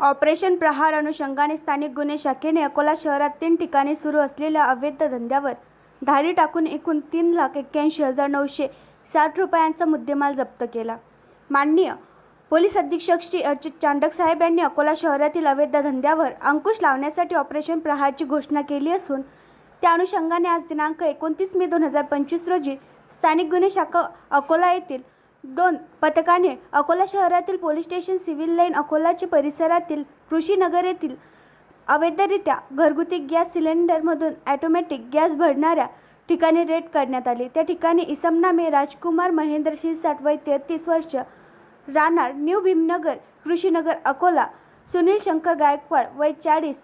Operation प्रहार अनुषंगाने स्थानिक गुन्हे शाखेने अकोला शहरात 3 ठिकाणी सुरू असलेल्या अवैध धंद्यावर धाडी टाकून एकूण 3,81,960 रुपयांचा मुद्देमाल जप्त केला। माननीय पोलीस अधीक्षक श्री अर्चित चांडक साहेब यांनी अकोला शहरातील अवैध धंद्यावर अंकुश लावण्यासाठी ऑपरेशन प्रहारची घोषणा केली असून त्या अनुषंगाने आज दिनांक 29 मे 2025 रोजी स्थानिक गुन्हे शाखा अकोला येथील 2 पथकाने अकोला शहरातील पोलीस स्टेशन सिव्हिल लाईन अकोलाचे परिसरातील कृषीनगर येथील अवैधरित्या घरगुती गॅस सिलेंडरमधून ऑटोमॅटिक गॅस भरणाऱ्या ठिकाणी रेड करण्यात आली। त्या ठिकाणी इसम नामे राजकुमार महेंद्र शिरसाट वय 33 वर्ष, राहणार न्यू भीमनगर कृषीनगर अकोला, सुनील शंकर गायकवाड वय 40,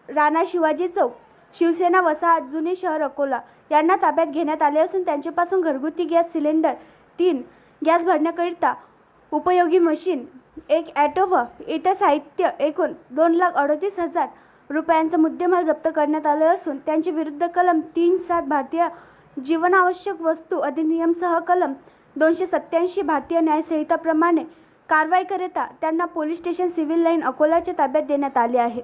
राहणार शिवाजी चौक शिवसेना वसाहत जुने शहर अकोला यांना ताब्यात घेण्यात आले असून त्यांच्यापासून घरगुती गॅस सिलेंडर 3, गॅस भरण्याकरिता उपयोगी मशीन, 1 ॲटो व इतर साहित्य एकूण 2,38,000 रुपयांचा मुद्देमाल जप्त करण्यात आले असून त्यांच्या विरुद्ध कलम 3(7) भारतीय जीवनावश्यक वस्तू अधिनियमसह कलम 287 भारतीय न्यायसंहिताप्रमाणे कारवाईकरिता त्यांना पोलीस स्टेशन सिव्हिल लाईन अकोलाच्या ताब्यात देण्यात आले आहे।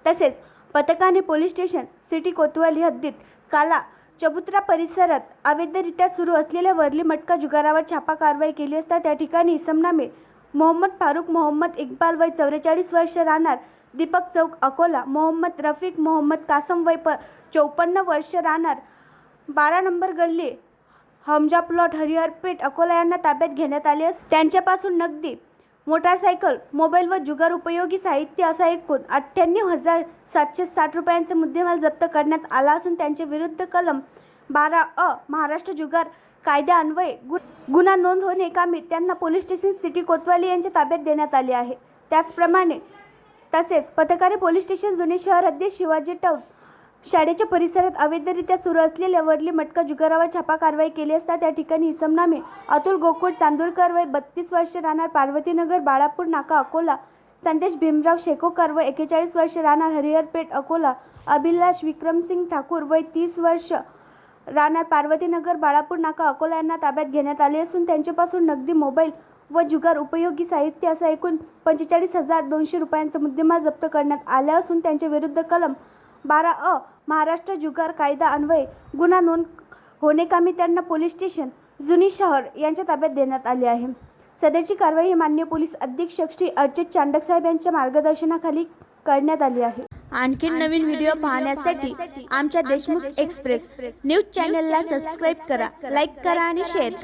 तसेच पथकाने पोलीस स्टेशन सिटी कोतवाली हद्दीत काला चबुत्रा परिसरात अवैधरित्या सुरू असलेल्या वर्ली मटका जुगारावर छापा कारवाई केली असता त्या ठिकाणी इसम नामे मोहम्मद फारुक मोहम्मद इक्बाल वय 44 वर्ष, राहणार दीपक चौक अकोला, मोहम्मद रफीक मोहम्मद कासम वय 54 वर्ष, राहणार 12 नंबर गल्ली हमजा प्लॉट हरिहरपेठ अकोला यांना ताब्यात घेण्यात आले असून त्यांच्यापासून नगदी, मोटारसायकल, मोबाईल व जुगार उपयोगी साहित्य असा एकूण 98,760 रुपयांचा मुद्देमाल जप्त करण्यात आला असून त्यांच्या विरुद्ध कलम 12(अ) महाराष्ट्र जुगार कायद्यान्वये गुन्हा नोंद होणे कामी त्यांना पोलीस स्टेशन सिटी कोतवाली यांच्या ताब्यात देण्यात आले आहे। तसेच पथकाने पोलीस स्टेशन जुने शहर हद्दीत शिवाजी टौक शाळेच्या परिसरात अवैधरित्या सुरू असलेल्या वर्ली मटका जुगारावर छापा कारवाई केली असता त्या ठिकाणी इसम नामे अतुल गोकुळ तांदूळकर वय 32 वर्ष, राहणार पार्वतीनगर बाळापूर नाका अकोला, संदेश भीमराव शेकोकर वय 41 वर्ष, राहणार हरिहरपेठ अकोला, अभिलाष विक्रमसिंग ठाकूर वय 30 वर्ष, राहणार पार्वतीनगर बाळापूर नाका अकोला यांना ताब्यात घेण्यात आले असून त्यांच्यापासून नगदी, मोबाईल व जुगार उपयोगी साहित्य असा एकूण 45,200 रुपयांचा मुद्देमाल जप्त करण्यात आला असून त्यांच्या विरुद्ध कलम 12(अ) महाराष्ट्र जुगार कायदा अन्वये गुन्हा नोंद होणे कामी त्यांना पोलीस स्टेशन जुनी शहर यांच्या ताब्यात देण्यात आले आहे। सदरची कारवाई ही माननीय पोलीस अधीक्षक श्री अर्चित चांडक साहेब यांच्या मार्गदर्शनाखाली करण्यात आली आहे। आणखी नवीन व्हिडिओ पाहण्यासाठी आमच्या देशमुख एक्सप्रेस न्यूज चॅनलला सबस्क्राईब करा, लाईक करा आणि शेअर करा।